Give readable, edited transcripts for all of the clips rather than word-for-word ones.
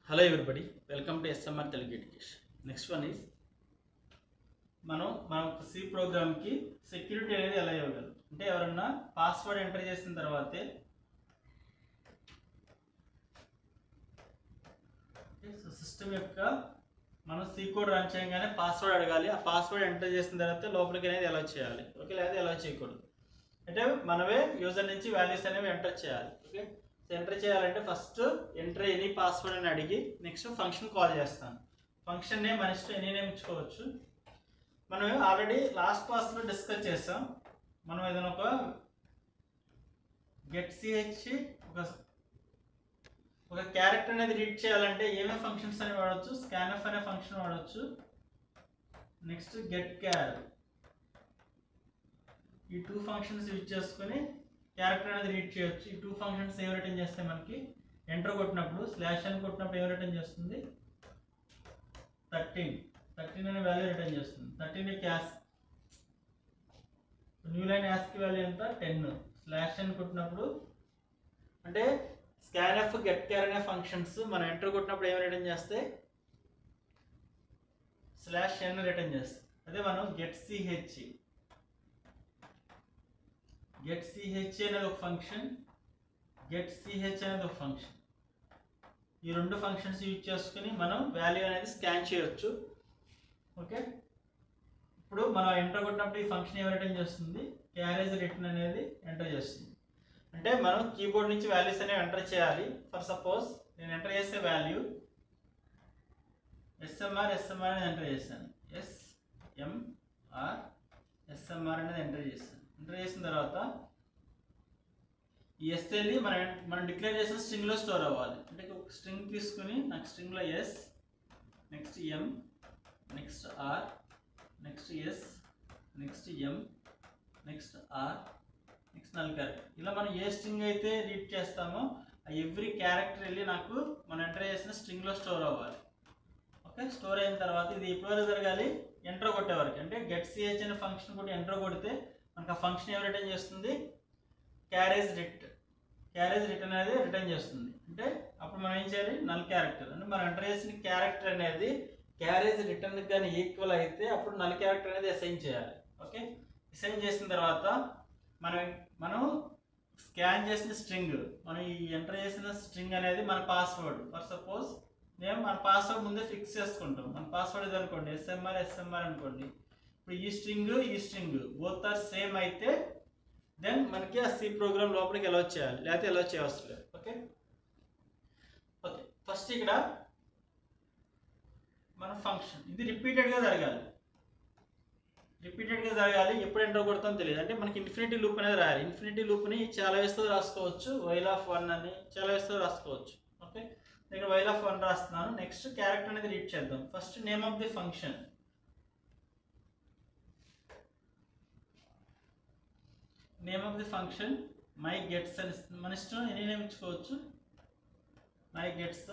Hello everybody, welcome to SMR Telugu Education. Next one is మనం C program కి security అనేది ఎలా ఇవ్వగలం అంటే ఎవరన్నా పాస్వర్డ్ ఎంటర్ చేసిన తర్వాతే సిస్టమ్ యొక్క మనం సి కోడ్ రన్ చేయగానే పాస్వర్డ్ అడగాలి. ఆ పాస్వర్డ్ ఎంటర్ చేసిన తర్వాత లోపలికి అనేది ఎలా చేయాలి, ఓకే, లేదా ఎలా చేయకూడదు అంటే మనమే యూజర్ నుంచి వాల్యూస్ అనేవి ఎంటర్ చేయాలి. ఓకే, ఎంటర్ చేయాలంటే ఫస్ట్ ఎంటర్ ఎనీ పాస్వర్డ్ అని అడిగి నెక్స్ట్ ఫంక్షన్ కాల్ చేస్తాను. ఫంక్షన్ నేమ్ మన ఇష్టం ఎనీ నేమ్ ఇచ్చుకోవచ్చు. మనం ఆల్రెడీ లాస్ట్ క్లాస్లో డిస్కస్ చేసాం. మనం ఏదైనా ఒక గెట్ సిహెచ్ ఒక క్యారెక్టర్ అనేది రీడ్ చేయాలంటే ఏమేమి ఫంక్షన్స్ అని వాడవచ్చు, స్కాన్ఎఫ్ అనే ఫంక్షన్ వాడవచ్చు, నెక్స్ట్ గెట్ క్యార్, ఈ టూ ఫంక్షన్స్ యూజ్ చేసుకుని క్యారెక్టర్ అనేది రీడ్ చేయొచ్చు. ఈ టూ ఫంక్షన్స్ ఏం రిటర్న్ చేస్తే మనకి ఎంటర్ కొట్టినప్పుడు స్లాష్ అని కొట్టినప్పుడు ఏం రిటర్న్ చేస్తుంది, 13 అనే వాల్యూ రిటర్న్ చేస్తుంది. 13 క్యాస్ న్యూ లైన్ యాస్కి వాల్యూ ఎంత 10. స్లాష్ అని కొట్టినప్పుడు అంటే స్కాన్ఎఫ్ గెట్ క్యార్ అనే ఫంక్షన్స్ మనం ఎంటర్ కొట్టినప్పుడు ఏం రిటర్న్ చేస్తే స్లాష్ n రిటర్న్ చేస్తాం. అదే మనం గెట్ సిహెచ్ అనేది ఒక ఫంక్షన్, గెట్ సిహెచ్ అనేది ఒక ఫంక్షన్. ఈ రెండు ఫంక్షన్స్ యూజ్ చేసుకుని మనం వాల్యూ అనేది స్కాన్ చేయొచ్చు. ఓకే, ఇప్పుడు మనం ఎంటర్ కొట్టినప్పుడు ఈ ఫంక్షన్ ఏం రిటర్న్ చేస్తుంది, క్యారేజ్ రిటర్న్ అనేది ఎంటర్ చేస్తుంది. అంటే మనం కీబోర్డ్ నుంచి వాల్యూస్ అనేవి ఎంటర్ చేయాలి. ఫర్ సపోజ్ నేను ఎంటర్ చేసే వాల్యూ ఎస్ఎంఆర్ అనేది ఎంటర్ చేశాను. ఎస్ఎంఆర్ అనేది ఎంటర్ చేశాను. ఎంటర్ చేసిన తర్వాత ఈ ఎస్ వెళ్ళి మనం డిక్లేర్ చేసిన స్ట్రింగ్లో స్టోర్ అవ్వాలి. అంటే ఒక స్ట్రింగ్ తీసుకుని నాకు స్ట్రింగ్లో S, next M, next R, next S, next M, next R, next null character. ఇలా మనం ఏ స్ట్రింగ్ అయితే రీడ్ చేస్తామో ఆ ఎవ్రీ క్యారెక్టర్ వెళ్ళి నాకు మనం ఎంటర్ చేసిన స్ట్రింగ్లో స్టోర్ అవ్వాలి. ఓకే, స్టోర్ అయిన తర్వాత ఇది ఎప్పటివరకు జరగాలి, ఎంటర్ కొట్టే వరకు. అంటే గెట్ సిహెచ్ అనే ఫంక్షన్ కూడా ఎంటర్ కొడితే మనకు ఆ ఫంక్షన్ ఏం రిటర్న్ చేస్తుంది, క్యారేజ్ రిటర్న్ అనేది రిటర్న్ చేస్తుంది. అంటే అప్పుడు మనం ఏం చేయాలి, నల్ క్యారెక్టర్ అంటే మనం ఎంటర్ చేసిన క్యారెక్టర్ అనేది క్యారేజ్ రిటర్న్ కానీ ఈక్వల్ అయితే అప్పుడు నల్ క్యారెక్టర్ అనేది అసైన్ చేయాలి. ఓకే, అసైన్ చేసిన తర్వాత మనం స్కాన్ చేసిన స్ట్రింగ్, మనం ఈ ఎంటర్ చేసిన స్ట్రింగ్ అనేది మన పాస్వర్డ్. ఫర్ సపోజ్ మేము మన పాస్వర్డ్ ముందే ఫిక్స్ చేసుకుంటాం. మన పాస్వర్డ్ ఇది అనుకోండి, ఎస్ఎంఆర్ అనుకోండి. ఇప్పుడు ఈ స్ట్రింగ్ బోత్ ఆర్ సేమ్ అయితే దెన్ మనకి ఆ సి ప్రోగ్రామ్ లోపలికి ఎలా చేయాలి, లేకపోతే ఎలా చేయవలసి లేదు. ఓకే, ఫస్ట్ ఇక్కడ మన ఫంక్షన్ ఇది రిపీటెడ్గా జరగాలి. ఎప్పుడు ఎంటర్ కొడతామో తెలియదు. అంటే మనకి ఇన్ఫినిటీ లూప్ అనేది రాయాలి. ఇన్ఫినిటీ లూప్ని చాలా వేస్తూ రాసుకోవచ్చు, వైల్ ఆఫ్ 1 అని చాలా వేస్తూ రాసుకోవచ్చు. ఓకే, ఇక్కడ వైల్ ఆఫ్ 1 రాస్తున్నాను. నెక్స్ట్ క్యారెక్టర్ అనేది రీడ్ చేద్దాం. First name of the function, my gets అని మన ఇష్టం ఎనీ నేమ్ ఇచ్చుకోవచ్చు. మై గెట్స్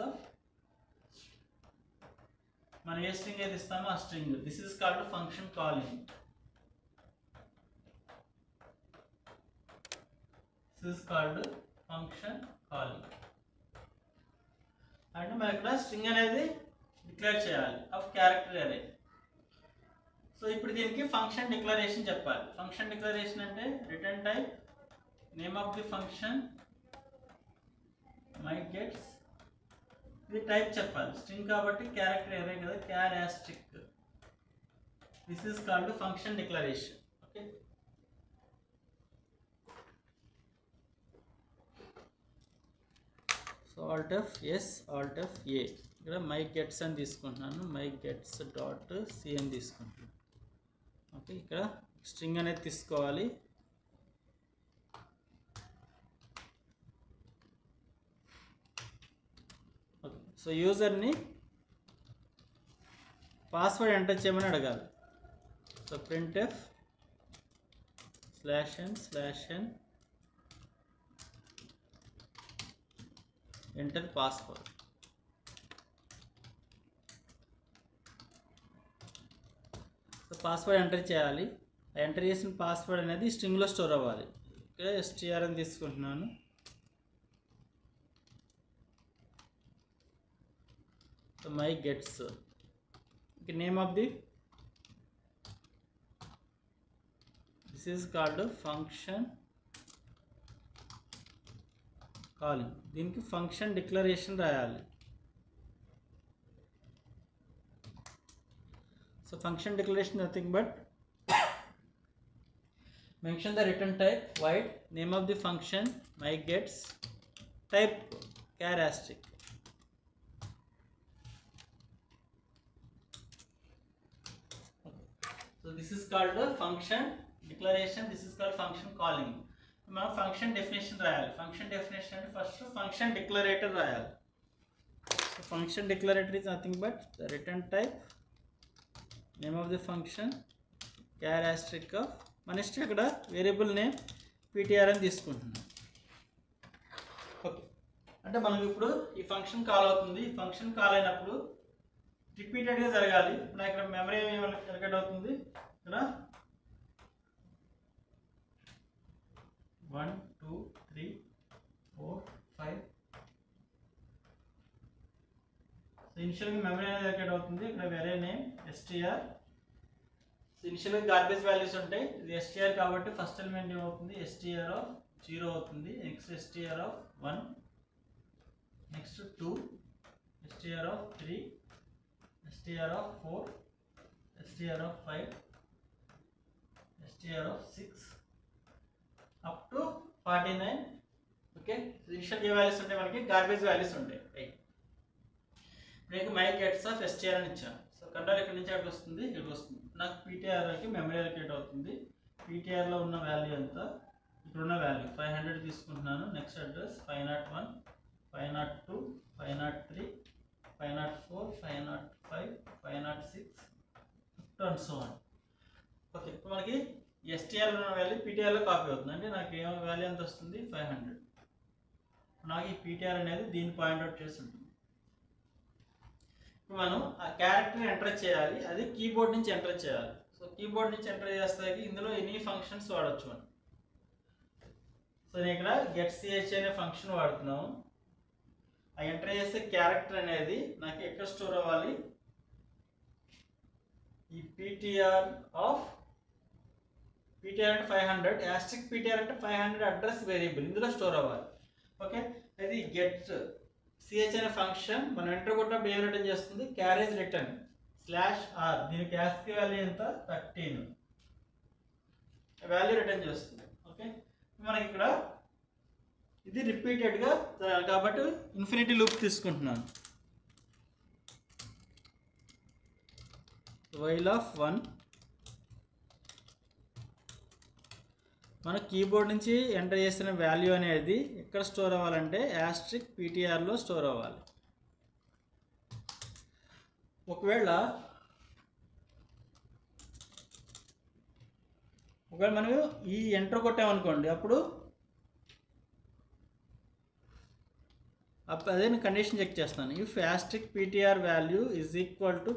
మనం ఏ స్ట్రింగ్ అయితే ఇస్తామో ఆ string. This is called function calling. And మనం ఇక్కడ స్ట్రింగ్ అనేది డిక్లేర్ చేయాలి ఆఫ్ క్యారెక్టర్ అరే. సో ఇప్పుడు దీనికి ఫంక్షన్ డిక్లరేషన్ చెప్పాలి. ఫంక్షన్ డిక్లరేషన్ అంటే return type name of the function my gets, ఇది టైప్ చెప్పాలి. స్ట్రింగ్ కాబట్టి క్యారెక్టర్ అరే కదా, char asterisk. This is called function declaration. Okay, so alt of A, ఇక్కడ మై గెట్స్ అని తీసుకుంటున్నాను. మై గెట్స్ డాట్ సి అని తీసుకుంటున్నాను. ఓకే, ఇక్కడ స్ట్రింగ్ అనేది తీసుకోవాలి. ఓకే, సో యూజర్ని పాస్వర్డ్ ఎంటర్ చేయమని అడగాలి. So printf /n enter password. So password enter చేయాలి. ఎంటర్ చేసిన పాస్వర్డ్ అనేది స్ట్రింగ్లో స్టోర్ అవ్వాలి. ఓకే, str అని తీసుకుంటున్నాను. So my gets, okay, name of the, this is called function calling. దీనికి ఫంక్షన్ డిక్లరేషన్ రాయాలి. So function declaration nothing but mention the return type void, name of the function my gets, type char asterisk. So this is called the function declaration, this is called function calling. మనం function definition రాయాలి. Function definition అంటే first function declarator రాయాలి. So function declarator is nothing but the return type, name of the function, char asterisk of, మన ఇష్టం ఇక్కడ variable name PTR అని తీసుకుంటున్నాం. Okay, అంటే మనకి ఇప్పుడు ఈ ఫంక్షన్ కాల్ అవుతుంది. ఈ ఫంక్షన్ కాల్ అయినప్పుడు రిపీటెడ్గా జరగాలి. ఇప్పుడు ఇక్కడ మెమరీ ఎలకేట్ అవుతుంది. ఇక్కడ 1 2 3 4 5. సో ఇనిషియల్గా మెమరీ అనేది ఎలకేట్ అవుతుంది. ఇక్కడ వేరే నేమ్ str. ఇనిషియల్గా గార్బేజ్ వాల్యూస్ ఉంటాయి. ఇది str కాబట్టి ఫస్ట్ ఎలిమెంట్ ఏమవుతుంది, str ఆఫ్ 0 అవుతుంది. Next str of 1, next 2, str of 3, str of 4, str of 5, str of 6 up to 49. Okay, initial A values ఉంటాయి, మనకి గార్బేజ్ వాల్యూస్ ఉంటాయి. రైట్, మీకు మై గెట్స్ ఆఫ్ str అని ఇచ్చాను. సో కంట్రోల్ ఇక్కడ నుంచి అక్కడికి వస్తుంది, ఇక్కడికి వస్తుంది. నాకు పీటీఆర్కి మెమరీ అలొకేట్ అవుతుంది. పీటీఆర్లో ఉన్న వాల్యూ ఎంత, ఇప్పుడున్న వాల్యూ 500 తీసుకుంటున్నాను. Next address 501, 502, 503, 504, 505, 506 and so on. Okay, ఇప్పుడు మనకి ఎస్టీఆర్లో ఉన్న వాల్యూ పీటీఆర్లో కాపీ అవుతుంది. అంటే నాకు ఏం వాల్యూ ఎంత వస్తుంది, 500. నాకు ఈ పీటీఆర్ అనేది దీన్ని పాయింట్అవుట్ చేసి ఉంటుంది. మనం ఆ క్యారెక్టర్ ఎంటర్ చేయాలి, అది కీబోర్డ్ నుంచి ఎంటర్ చేయాలి. సో కీబోర్డ్ నుంచి ఎంటర్ చేస్తాకి ఇందులో ఎన్ని ఫంక్షన్స్ వాడచ్చు మనం. సో నేను ఇక్కడ గెట్ సిహెచ్ అనే ఫంక్షన్ వాడుతున్నాము. ఆ ఎంటర్ చేసే క్యారెక్టర్ అనేది నాకు ఎక్కడ స్టోర్ అవ్వాలి, ఈ పీటీఆర్ ఆఫ్, పీటీఆర్ అంటే 500, యాస్ట్రిక్ పీటీఆర్ అంటే 500 అడ్రస్ వేరియబుల్, ఇందులో స్టోర్ అవ్వాలి. ఓకే, అది గెట్ సిహెచ్ అనే ఫంక్షన్ మనం ఎంటర్ కొట్టినప్పుడు ఏం రిటర్న్ చేస్తుంది, క్యారేజ్ రిటర్న్ /r. దీనికి యాస్కి వాల్యూ ఎంత, 13 వాల్యూ రిటర్న్ చేస్తుంది. ఓకే, మనకి ఇక్కడ ఇది రిపీటెడ్గా జరగాలి కాబట్టి ఇన్ఫినిటీ లూప్ తీసుకుంటున్నాను. వైల్ ఆఫ్ 1, మన కీబోర్డ్ నుంచి ఎంటర్ చేసిన వాల్యూ అనేది ఎక్కడ స్టోర్ అవ్వాలంటే యాస్ట్రిక్ పీటీఆర్లో స్టోర్ అవ్వాలి. ఒకవేళ మనం ఈ ఎంటర్ కొట్టామనుకోండి, అప్పుడు అదే నేను కండిషన్ చెక్ చేస్తాను. If asterisk PTR value is equal to,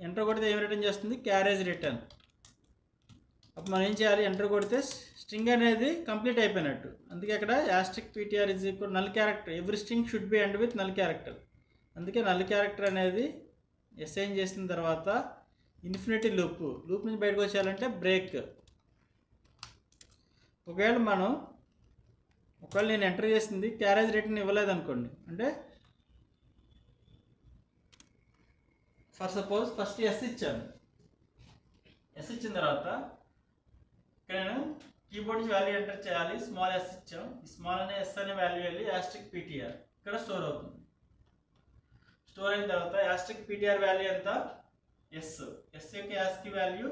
enter కొడితే ఏం రిటర్న్ చేస్తుంది, క్యారేజ్ రిటర్న్. అప్పుడు మనం ఏం చేయాలి, ఎంటర్ కొడితే స్ట్రింగ్ అనేది కంప్లీట్ అయిపోయినట్టు. అందుకే అక్కడ asterisk PTR is equal null character, every string should be end with null character. అందుకే నల్ క్యారెక్టర్ అనేది అసైన్ చేసిన తర్వాత ఇన్ఫినిటీ లూప్ నుంచి బయటకు వచ్చేయాలంటే బ్రేక్. ఒకవేళ నేను ఎంటర్ చేసింది క్యారేజ్ రిటర్న్ ఇవ్వలేదు అనుకోండి, అంటే ఫర్ సపోజ్ ఫస్ట్ ఎస్ ఇచ్చాను. ఎస్ ఇచ్చిన తర్వాత ఇక్కడ నేను కీబోర్డ్ నుంచి వాల్యూ ఎంటర్ చేయాలి, స్మాల్ ఎస్ ఇచ్చాం. ఈ స్మాల్ అనే ఎస్ అనే వాల్యూ వెళ్ళి యాస్ట్రిక్ పీటీఆర్ ఇక్కడ స్టోర్ అవుతుంది. స్టోర్ అయిన తర్వాత యాస్ట్రిక్ పీటీఆర్ వాల్యూ ఎంత, ఎస్ యొక్క యాస్కి వాల్యూ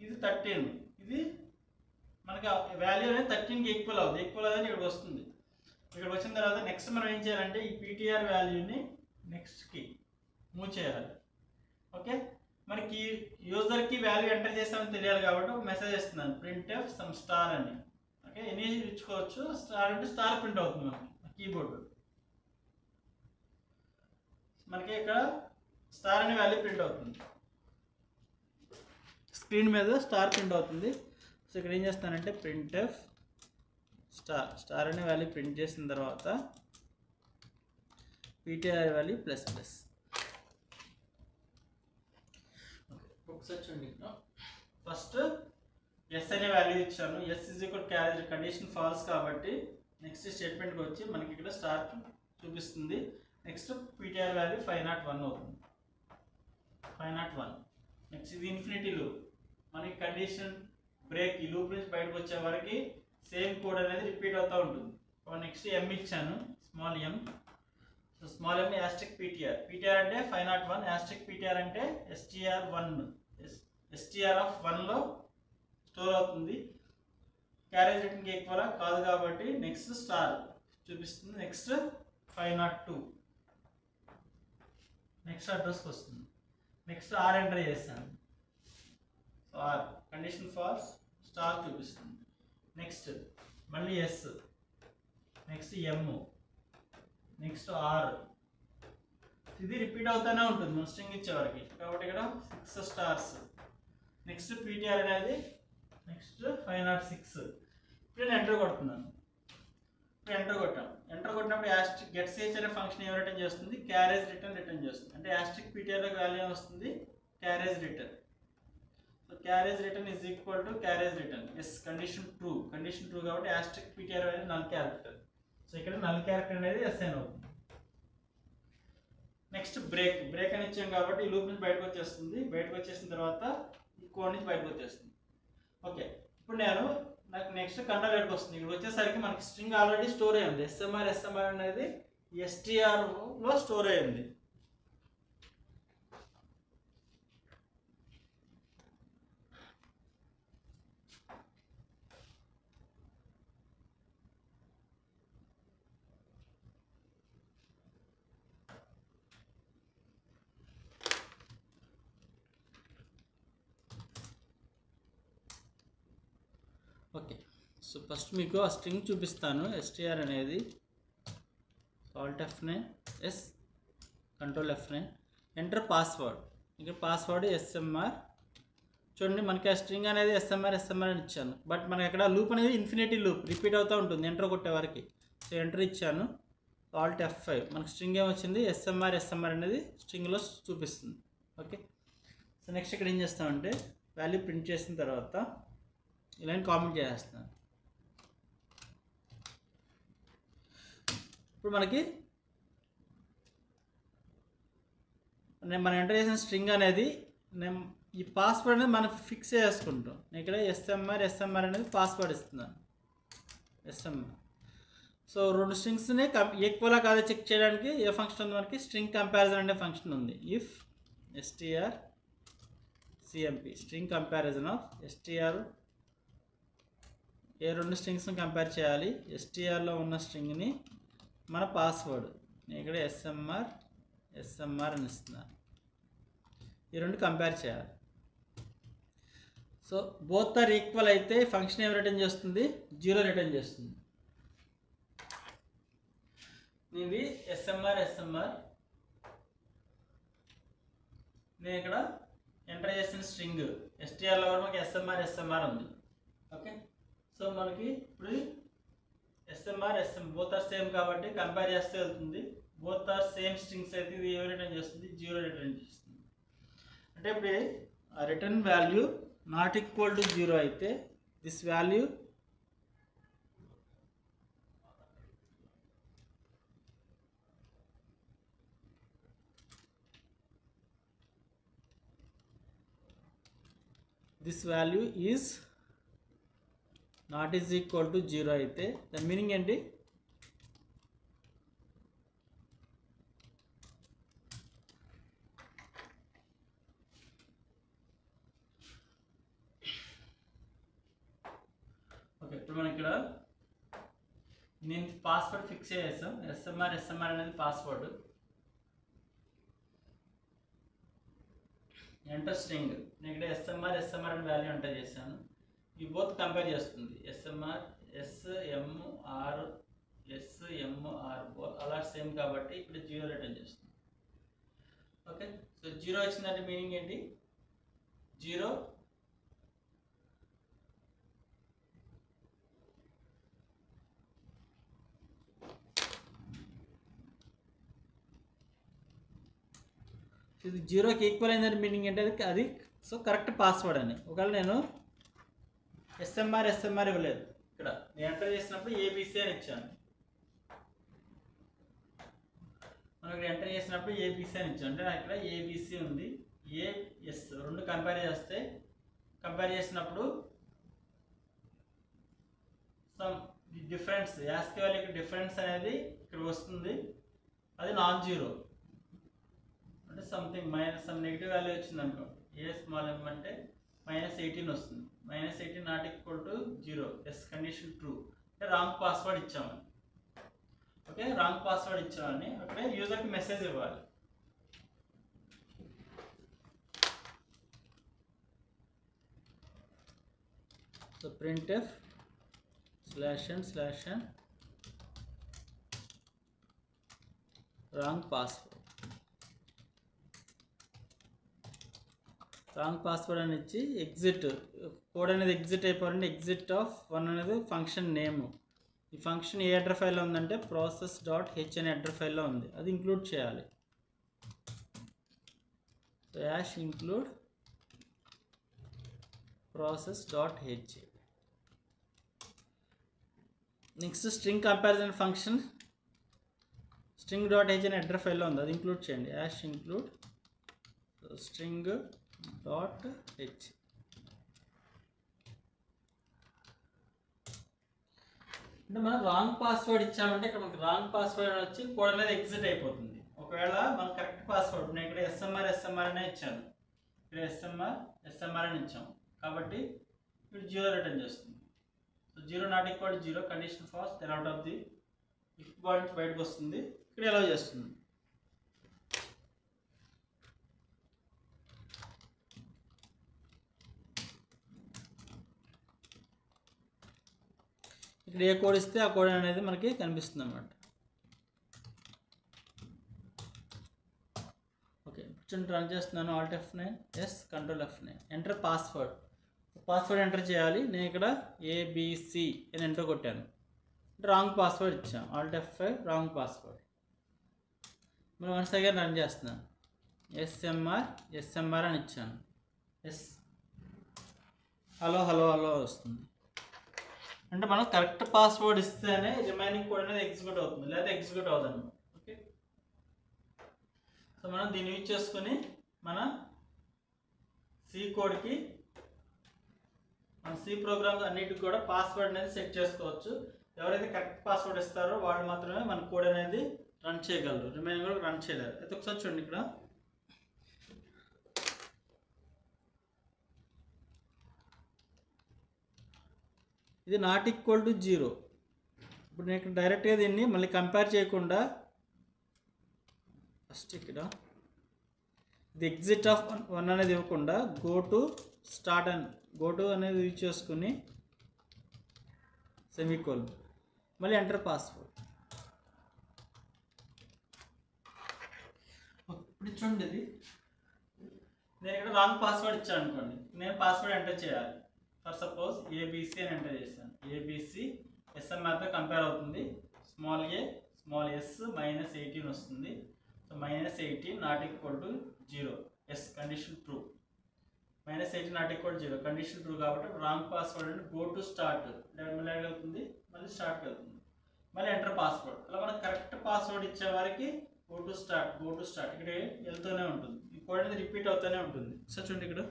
ఇది 13. ఇది మనకి వాల్యూ అనేది 13కి ఈక్వల్ అవుతుంది. ఈక్వల్ అవుతుంది ఇక్కడికి వస్తుంది. ఇక్కడికి వచ్చిన తర్వాత నెక్స్ట్ మనం ఏం చేయాలంటే ఈ పీటీఆర్ వాల్యూని నెక్స్ట్కి మూవ్ చేయాలి. ఓకే, మనకి యూజర్కి వాల్యూ ఎంటర్ చేస్తామని తెలియాలి కాబట్టి ఒక మెసేజ్ ఇస్తున్నాను, printf some స్టార్ అని. ఓకే, ఎన్ని ఇచ్చుకోవచ్చు, స్టార్ అంటే స్టార్ ప్రింట్ అవుతుంది మనకి కీబోర్డ్. మనకి ఇక్కడ స్టార్ అనే వాల్యూ ప్రింట్ అవుతుంది, స్క్రీన్ మీద స్టార్ ప్రింట్ అవుతుంది. సో ఇక్కడ ఏం చేస్తానంటే printf స్టార్ అనే వాల్యూ ప్రింట్ చేసిన తర్వాత పీటీఆర్ వాల్యూ ++. ఒకసారి చూడండి. ఫస్ట్ ఎస్ అనే వాల్యూ ఇచ్చాను. S is equal carry condition false కాబట్టి నెక్స్ట్ స్టేట్మెంట్కి వచ్చి మనకి ఇక్కడ స్టార్ చూపిస్తుంది. నెక్స్ట్ పీటీఆర్ వాల్యూ 501 అవుతుంది. 501. నెక్స్ట్ ఇది ఇన్ఫినిటీ లూప్. మనకి కండిషన్ బ్రేక్ ఈ లూప్ నుంచి బయటకు వచ్చే వరకు సేమ్ కోడ్ అనేది రిపీట్ అవుతూ ఉంటుంది. నెక్స్ట్ ఎం ఇచ్చాను, small M. So small M asterisk PTR. PTR అంటే 501, యాస్ట్రిక్ పీటీఆర్ అంటే ఎస్టీఆర్ ఆఫ్ 1లో స్టోర్ అవుతుంది. క్యారేజ్ రిటర్న్కి ఈక్వల్ కాదు కాబట్టి నెక్స్ట్ స్టార్ చూపిస్తుంది. నెక్స్ట్ 502 నెక్స్ట్ అడ్రస్కి వస్తుంది. నెక్స్ట్ ఆర్ ఎంటర్ చేస్తాను. So R condition false star చూపిస్తుంది. నెక్స్ట్ మళ్ళీ S, next M, next R. ఇది రిపీట్ అవుతూనే ఉంటుంది మన స్ట్రింగ్ ఇచ్చేవరకు కాబట్టి ఇక్కడ 6 స్టార్స్. నెక్స్ట్ పీటీఆర్ అనేది నెక్స్ట్ 506. ఇప్పుడు నేను ఎంటర్ కొడుతున్నాను. ఇప్పుడు ఎంటర్ కొట్టాం. ఎంటర్ కొట్టినప్పుడు యాస్ట్రిక్ గెట్స్హెచ్ అనే ఫంక్షన్ ఏం రిటర్న్ చేస్తుంది? క్యారేజ్ రిటర్న్ చేస్తుంది. అంటే యాస్ట్రిక్ పీటీఆర్లోకి వాల్యూ వస్తుంది carriage return. So carriage return is equal to carriage return. S condition true కాబట్టి యాస్ట్రిక్ పీటీఆర్ అనేది నల్ క్యారెక్టర్. సో ఇక్కడ నల్ క్యారెక్టర్ అనేది అసైన్ అవుతుంది. నెక్స్ట్ బ్రేక్ అని ఇచ్చాం కాబట్టి ఈ లూప్ నుంచి బయటకు వచ్చేస్తుంది. బయటకు వచ్చేసిన తర్వాత ఈ కోడ్ నుంచి బయటకు వచ్చేస్తుంది. ఓకే, ఇప్పుడు నాకు నెక్స్ట్ కంట్రోల్ ఎక్కడికి వస్తుంది. ఇక్కడ వచ్చేసరికి మనకి స్ట్రింగ్ ఆల్రెడీ స్టోర్ అయ్యింది. ఎస్ఎంఆర్ అనేది ఎస్టీఆర్లో స్టోర్ అయ్యింది. ఓకే, సో ఫస్ట్ మీకు ఆ స్ట్రింగ్ చూపిస్తాను. ఎస్టీఆర్ అనేది alt F9, S control F9, enter password. ఇక్కడ పాస్వర్డ్ ఎస్ఎంఆర్. చూడండి మనకి ఆ స్ట్రింగ్ అనేది ఎస్ఎంఆర్ అని ఇచ్చాను. బట్ మనకి అక్కడ లూప్ అనేది ఇన్ఫినిటీ లూప్ రిపీట్ అవుతూ ఉంటుంది ఎంటర్ కొట్టే వరకు. సో ఎంటర్ ఇచ్చాను, ఆల్ట్ F5. మనకి స్ట్రింగ్ ఏమొచ్చింది? ఎస్ఎంఆర్ అనేది స్ట్రింగ్లో చూపిస్తుంది. ఓకే, సో నెక్స్ట్ ఇక్కడ ఏం చేస్తామంటే వాల్యూ ప్రింట్ చేసిన తర్వాత ఇలా కామెంట్ చేసేస్తాను. ఇప్పుడు మనకి మనం ఎంటర్ చేసిన స్ట్రింగ్ అనేది ఈ పాస్వర్డ్ అనేది మనం ఫిక్స్ చేసుకుంటాం. నేను ఇక్కడ ఎస్ఎంఆర్ అనేది పాస్వర్డ్ ఇస్తున్నాను. ఎస్ఎంఆర్. సో రెండు స్ట్రింగ్స్ని ఈక్వల్గా కాదో చెక్ చేయడానికి ఏ ఫంక్షన్ ఉంది మనకి? స్ట్రింగ్ కంపారిజన్ అనే ఫంక్షన్ ఉంది. If str cmp string comparison of str. ఏ రెండు స్ట్రింగ్స్ని కంపేర్ చేయాలి? ఎస్టీఆర్లో ఉన్న స్ట్రింగ్ని మన పాస్వర్డ్ నేను ఇక్కడ ఎస్ఎంఆర్ అని ఇస్తున్నాను. ఈ రెండు కంపేర్ చేయాలి. సో బోత్ ఆర్ ఈక్వల్ అయితే ఫంక్షన్ ఏం రిటర్న్ చేస్తుంది? 0 రిటర్న్ చేస్తుంది. ఇది ఎస్ఎంఆర్. నేను ఇక్కడ ఎంటర్ చేసిన స్ట్రింగ్ ఎస్టీఆర్లో కూడా మనకి ఎస్ఎంఆర్ ఉంది. ఓకే, సో మనకి ఇప్పుడు ఎస్ఎంఆర్ బోత్ ఆర్ సేమ్ కాబట్టి కంపేర్ చేస్తే వెళ్తుంది. బోత్ ఆర్ సేమ్ స్ట్రింగ్స్ అయితే ఇది ఏం రిటర్న్ చేస్తుంది? 0 రిటర్న్ చేస్తుంది. అంటే ఇప్పుడు ఆ return value not equal to 0 అయితే this value is not is equal to 0 అయితే దాని మీనింగ్ ఏంటి? ఓకే, ఇప్పుడు మనం ఇక్కడ నేను పాస్వర్డ్ ఫిక్స్ చేసాం. ఎస్ఎంఆర్ అనేది పాస్వర్డ్. Enter string. నేను ఇక్కడ ఎస్ఎంఆర్ అని వాల్యూ ఎంటర్ చేశాను. ఈ బోత్ కంపేర్ చేస్తుంది. ఎస్ఎంఆర్ అలా సేమ్ కాబట్టి ఇప్పుడు 0 రిటర్న్ చేస్తుంది. ఓకే, సో 0 వచ్చిందంటే మీనింగ్ ఏంటి? 0 ఇది 0కి ఈక్వల్ అయిందంటే మీనింగ్ ఏంటి? అది సో కరెక్ట్ పాస్వర్డ్ అని. ఒకవేళ నేను ఎస్ఎంఆర్ ఇవ్వలేదు, ఇక్కడ నేను ఎంటర్ చేసినప్పుడు ఏబిసి అని ఇచ్చాను. మనం ఇక్కడ ఎంటర్ చేసినప్పుడు ఏబిసి అని ఇచ్చాను, అంటే నాకు ఇక్కడ ఏబిసి ఉంది, ఏఎస్ రెండు కంపేర్ చేసినప్పుడు సమ్ డిఫరెన్స్ యాస్కి వాల్యూకి డిఫరెన్స్ అనేది ఇక్కడ వస్తుంది, అది నాన్ జీరో, అంటే సంథింగ్ సమ్ నెగిటివ్ వాల్యూ వచ్చింది అనుకో, ఏ స్మాల్ ఎం అంటే -18 వస్తుంది, -18 not equal to 0, yes condition true, అంటే రాంగ్ పాస్వర్డ్ ఇచ్చామని. ఓకే, రాంగ్ పాస్వర్డ్ ఇచ్చామని అక్కడే యూజర్కి మెసేజ్ ఇవ్వాలి. So printf /n wrong password అని ఇచ్చి ఎగ్జిట్ కోడ్ అనేది ఎగ్జిట్ అయిపోవాలంటే ఎగ్జిట్ ఆఫ్ 1 అనేది ఫంక్షన్ నేమ్. ఈ ఫంక్షన్ ఏ హెడర్ ఫైల్లో ఉందంటే process.h అనే హెడర్ ఫైల్లో ఉంది, అది ఇంక్లూడ్ చేయాలి. So #include process.h. Next string comparison function string.h అనే హెడర్ ఫైల్లో ఉంది, అది ఇంక్లూడ్ చేయండి. #include string.h. అంటే మనం రాంగ్ పాస్వర్డ్ ఇచ్చామంటే ఇక్కడ మనకి రాంగ్ పాస్వర్డ్ వచ్చి కోడ్ అనేది ఎగ్జిట్ అయిపోతుంది. ఒకవేళ మనం కరెక్ట్ పాస్వర్డ్, నేను ఇక్కడ ఎస్ఎంఆర్ అనే ఇచ్చాను, ఇక్కడ ఎస్ఎంఆర్ అని ఇచ్చాము కాబట్టి ఇప్పుడు 0 రిటర్న్ చేస్తుంది. So 0 not equal to 0 condition false, then out of the if point బయటకు వస్తుంది, ఇక్కడ ఎలా చేస్తుంది. ఇక్కడ ఏ కోడ్ ఇస్తే ఆ కోడ్ అనేది మనకి కనిపిస్తుంది అన్నమాట. ఓకే, ఇప్పుడు రన్ చేస్తున్నాను. Alt F9, S control F9, enter password enter చేయాలి. నేను ఇక్కడ ABC అని ఎంటర్ కొట్టాను, రాంగ్ పాస్వర్డ్ ఇచ్చాను. Alt F5 wrong password. మరి వన్స్ అగైన్ రన్ చేస్తున్నాను. ఎస్ఎంఆర్ అని ఇచ్చాను, ఎస్ హలో వస్తుంది. అంటే మనం కరెక్ట్ పాస్వర్డ్ ఇస్తేనే రిమైనింగ్ కోడ్ అనేది ఎగ్జిక్యూట్ అవుతుంది, లేదా ఎగ్జిక్యూట్ అవుతుంది. ఓకే, సో మనం దీన్ని యూజ్ చేసుకుని మన సి కోడ్కి, మన సి ప్రోగ్రామ్స్ అన్నిటికి కూడా పాస్వర్డ్ అనేది సెట్ చేసుకోవచ్చు. ఎవరైతే కరెక్ట్ పాస్వర్డ్ ఇస్తారో వాళ్ళు మాత్రమే మన కోడ్ అనేది రన్ చేయగలరు, రిమైనింగ్ కూడా రన్ చేయలేరు. అయితే ఒకసారి చూడండి, ఇక్కడ ఇది నాట్ ఈక్వల్ టు 0. ఇప్పుడు నేను ఇక్కడ డైరెక్ట్గా దీన్ని మళ్ళీ కంపేర్ చేయకుండా ఫస్ట్ ఇక్కడ ఇది ఎగ్జిట్ ఆఫ్ 1 అనేది ఇవ్వకుండా గో టు అనేది యూజ్ చేసుకుని సెమీకోల్, మళ్ళీ ఎంటర్ పాస్వర్డ్. ఇప్పుడు చూడండి, ఇది నేను ఇక్కడ రాంగ్ పాస్వర్డ్ ఇచ్చాను అనుకోండి, నేను పాస్వర్డ్ ఎంటర్ చేయాలి. ఫర్ సపోజ్ ABC అని ఎంటర్ చేశాను, ABC ఎస్ఎంఆర్తో కంపేర్ అవుతుంది, స్మాల్ s -18 వస్తుంది. So -18 not equal to 0, yes condition true, -18 not equal to 0 condition true కాబట్టి రాంగ్ పాస్వర్డ్ అంటే గో టు స్టార్ట్ మళ్ళీ అవుతుంది, మళ్ళీ స్టార్ట్కి వెళ్తుంది, మళ్ళీ ఎంటర్ పాస్వర్డ్. అలా మనం కరెక్ట్ పాస్వర్డ్ ఇచ్చే వారికి గో టు స్టార్ట్ ఇక్కడ వెళ్తూనే ఉంటుంది, ఈ కోడ్ అనేది రిపీట్ అవుతూనే ఉంటుంది. సో చూడండి, ఇక్కడ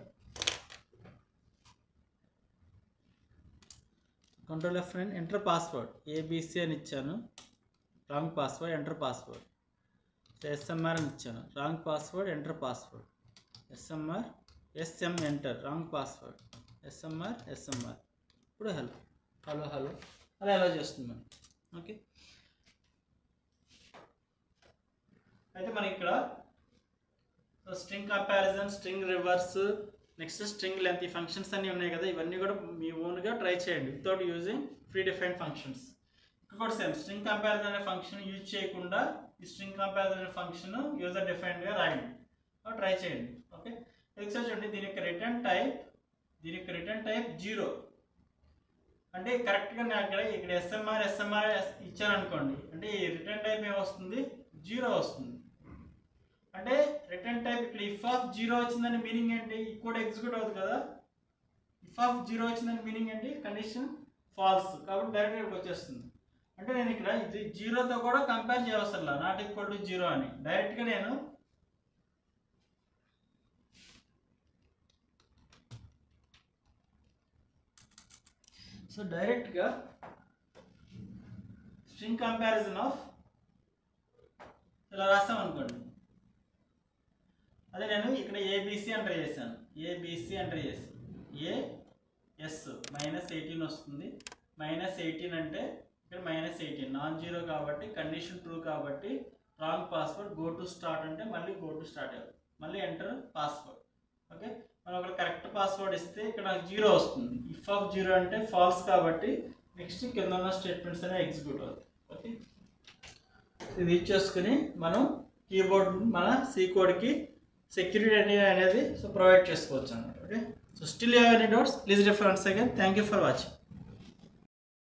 control F9 enter password ABC అని ఇచ్చాను, wrong password, enter password. SMR అని ఇచ్చాను, wrong password, enter password. SM enter, wrong password, SMR. ఇప్పుడు హలో అలా ఎలా చేస్తుంది మనం. ఓకే, అయితే మనకి ఇక్కడ string comparison, string reverse, next string length, ఈ ఫంక్షన్స్ అన్నీ ఉన్నాయి కదా, ఇవన్నీ కూడా మీ ఓన్గా ట్రై చేయండి without using pre defined functions. ఇక్కడ కూడా సేమ్ స్ట్రింగ్ కంపారిజన్ అనే ఫంక్షన్ యూజ్ చేయకుండా ఈ స్ట్రింగ్ కంపారిజన్ అనే ఫంక్షన్ యూజర్ డిఫైన్డ్గా రాయండి, ట్రై చేయండి. ఓకే, ఒకసారి చూడండి, దీని యొక్క రిటర్న్ టైప్ 0. అంటే కరెక్ట్గా నేను ఇక్కడ ఎస్ఎంఆర్ ఇచ్చాను అనుకోండి, అంటే ఈ రిటర్న్ టైప్ ఏమొస్తుంది, 0 వస్తుంది. అంటే రిటర్న్ టైప్ ఇక్కడ ఇఫ్ ఆఫ్ 0 వచ్చిందని మీనింగ్ ఏంటి? ఈ కోడ్ ఎగ్జిక్యూట్ అవుతుంది కదా. ఇఫ్ ఆఫ్ 0 వచ్చిందని మీనింగ్ ఏంటి? కండిషన్ ఫాల్స్, కాబట్టి డైరెక్ట్గా ఇక్కడికి వచ్చేస్తుంది. అంటే నేను ఇక్కడ ఇది 0తో కూడా కంపేర్ చేయవసరం, నాట్ ఈక్వల్ టు 0 అని డైరెక్ట్గా నేను సో డైరెక్ట్గా స్ట్రింగ్ కంపారిజన్ ఆఫ్ ఇలా రాస్తాం అనుకోండి. అదే నేను ఇక్కడ ఏబిసి ఎంటర్ చేశాను, ఏబిసి ఎంటర్ చేసి ఏఎస్ -18 వస్తుంది. -18 అంటే ఇక్కడ -18 నాన్ జీరో కాబట్టి కండిషన్ ట్రూ కాబట్టి wrong password, go to start అంటే మళ్ళీ గో టు స్టార్ట్ అవ్వాలి, మళ్ళీ ఎంటర్ పాస్వర్డ్. ఓకే, మనం ఒక కరెక్ట్ పాస్వర్డ్ ఇస్తే ఇక్కడ నాకు 0 వస్తుంది. ఇఫ్ ఆఫ్ 0 అంటే ఫాల్స్ కాబట్టి నెక్స్ట్ కింద ఉన్న స్టేట్మెంట్స్ అనేవి ఎగ్జిక్యూట్ అవుతాయి. ఓకే, ఇది ఇచ్చేసుకుని మనం కీబోర్డ్ మన సి కోడ్కి సెక్యూరిటీ అనేది సో ప్రొవైడ్ చేసుకోవచ్చు అన్నమాట. Okay, so still you have any doubts, please refer once again. Thank you for watching.